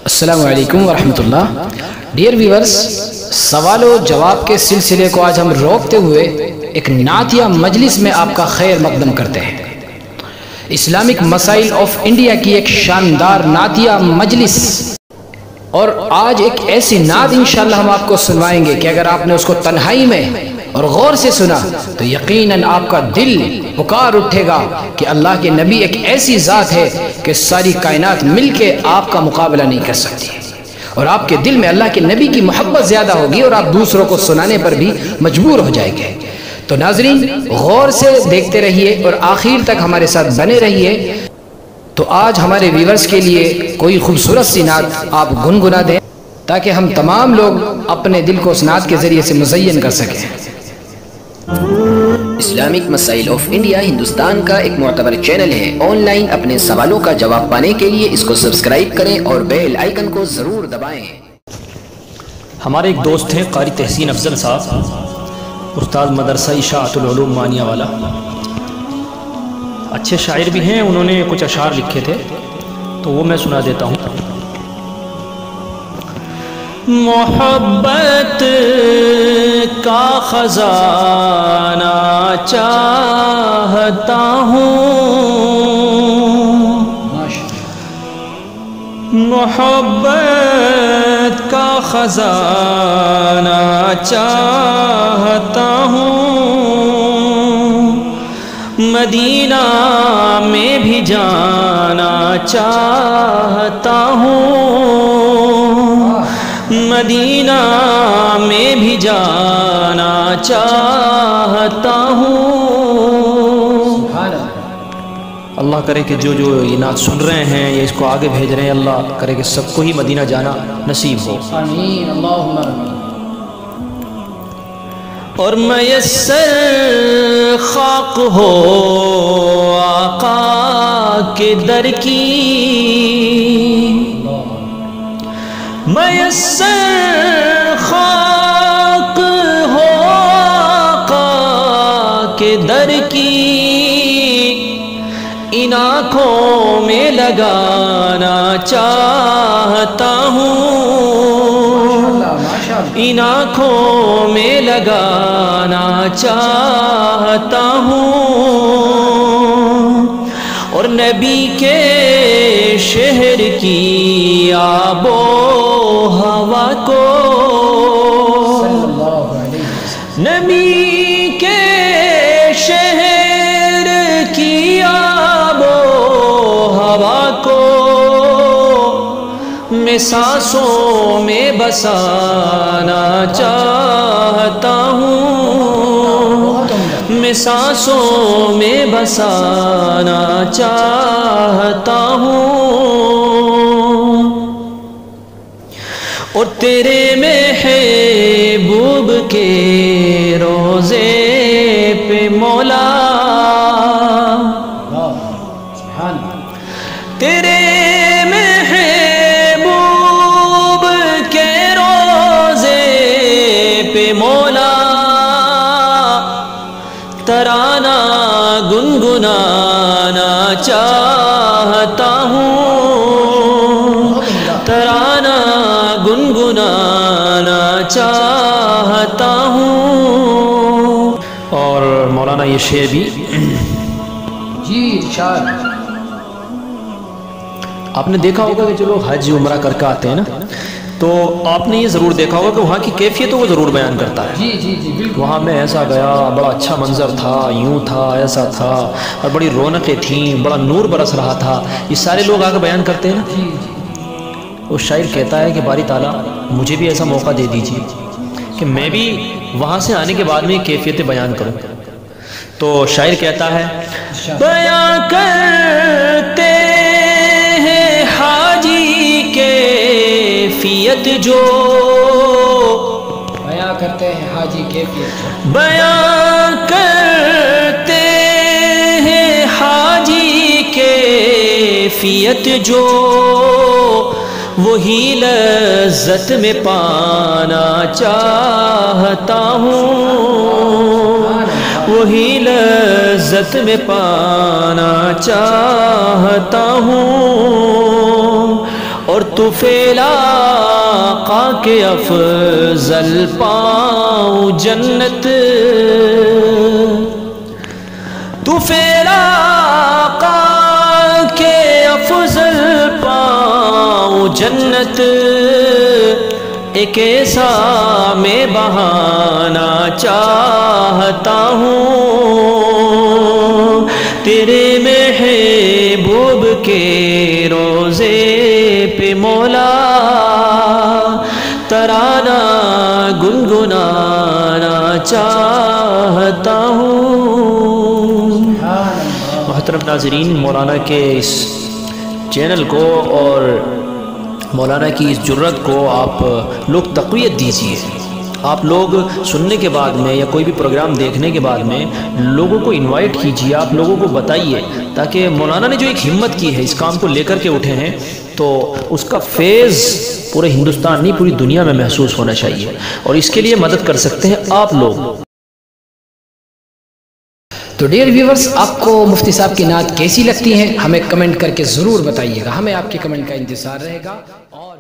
السلام علیکم ورحمۃ اللہ۔ ڈیئر ویورز، سوال و جواب کے سلسلے کو آج ہم روکتے ہوئے ایک نعتیہ مجلس میں آپ کا خیر مقدم کرتے ہیں۔ اسلامک مسائل آف انڈیا کی ایک شاندار نعتیہ مجلس، اور آج ایک ایسی نعت انشاءاللہ ہم آپ کو سنوائیں گے کہ اگر آپ نے اس کو تنہائی میں اور غور سے سنا تو یقیناً آپ کا دل پکار اٹھے گا کہ اللہ کے نبی ایک ایسی ذات ہے کہ ساری کائنات مل کے آپ کا مقابلہ نہیں کر سکتی، اور آپ کے دل میں اللہ کے نبی کی محبت زیادہ ہوگی اور آپ دوسروں کو سنانے پر بھی مجبور ہو جائیں گے۔ تو ناظرین، غور سے دیکھتے رہیے اور آخر تک ہمارے ساتھ بنے رہیے۔ تو آج ہمارے ویورز کے لیے کوئی خوبصورت سی نعت آپ گنگنا دیں تاکہ ہم تمام لوگ اپنے دل کو اس نعت کے ذریعے سے مزین کر سکیں۔ اسلامک مسائل آف انڈیا ہندوستان کا ایک معتبر چینل ہے۔ آن لائن اپنے سوالوں کا جواب پانے کے لیے اس کو سبسکرائب کریں اور بیل آئیکن کو ضرور دبائیں۔ ہمارے ایک دوست ہیں قاری تحسین افضل صاحب، استاد مدرسہ اشاعت العلوم مانیہ والا، اچھے شاعر بھی ہیں۔ انہوں نے کچھ اشعار لکھے تھے تو وہ میں سنا دیتا ہوں۔ محبت کا خزانہ چاہتا ہوں، محبت کا خزانہ چاہتا ہوں، مدینہ میں بھی جانا چاہتا ہوں، مدینہ میں بھی جانا چاہتا ہوں۔ اللہ کرے کہ جو یہ نعت سن رہے ہیں یا اس کو آگے بھیج رہے ہیں، اللہ کرے کہ سب کو ہی مدینہ جانا نصیب ہو، آمین اللہم آمین۔ اور میسر خاک ہو آقا کے در کی، میسر خاک ہو آقا کے در کی، ان آنکھوں میں لگانا چاہتا ہوں، ان آنکھوں میں لگانا چاہتا ہوں، اور نبی کے شہر کی آب و ہوا کو، نبی کے شہر کی آب و ہوا کو میں سانسوں میں بسانا چاہتا ہوں، میں سانسوں میں بسانا چاہتا ہوں، اور تیرے محبوب کے روزے پہ مولا، تیرے محبوب کے روزے پہ مولا ترانہ گنگنانا چاہتا ہوں، ترانہ گنگنانا چاہتا ہوں۔ اور مولانا یہ شعر بھی جی ارشاد۔ آپ نے دیکھا ہوگا کہ جو لوگ حج عمرہ کر کے آتے ہیں نا، تو آپ نے یہ ضرور دیکھا ہوگا کہ وہاں کی کیفیت وہ ضرور بیان کرتا ہے۔ جی جی جی بالکل۔ وہاں میں ایسا گیا، بڑا اچھا منظر تھا، یوں تھا، ایسا تھا، اور بڑی رونقیں تھیں، بڑا نور برس رہا تھا۔ یہ سارے لوگ آگے بیان کرتے ہیں نا۔ وہ شاعر کہتا ہے کہ باری تعالیٰ مجھے بھی ایسا موقع دے دیجیے کہ میں بھی وہاں سے آنے کے بعد میں کیفیتیں بیان کروں۔ تو شاعر کہتا ہے، بیان کرتے ہیں حاجی کیفیت جو، بیان کرتے ہیں حاجی کیفیت جو، بیان کرتے ہیں حاجی کیفیت جو، وہی لذت میں پانا چاہتا ہوں، وہی لذت میں پانا چاہتا ہوں، اور طفیل آقا کے افضل پاؤں جنت، طفیل آقا کے افضل پاؤں جنت، ایک ایسا میں بہانا چاہتا ہوں تیرے محبوب کے روزے پہ مولا، ترانہ گنگنانا چاہتا ہوں۔ محترم ناظرین، مولانا کے اس چینل کو اور مولانا کی اس جرت کو آپ لوگ تقویت دیجیے۔ آپ لوگ سننے کے بعد میں یا کوئی بھی پروگرام دیکھنے کے بعد میں لوگوں کو انوائٹ کیجیے، آپ لوگوں کو بتائیے، تاکہ مولانا نے جو ایک ہمت کی ہے اس کام کو لے کر کے اٹھے ہیں تو اس کا فیض پورے ہندوستان نہیں پوری دنیا میں محسوس ہونا چاہیے، اور اس کے لیے مدد کر سکتے ہیں آپ لوگ۔ تو ڈیئر ویورز، آپ کو مفتی صاحب کی نعت کیسی لگتی ہیں ہمیں کمنٹ کر کے ضرور بتائیے گا، ہمیں آپ کے کمنٹ کا انتظار رہے گا۔ اور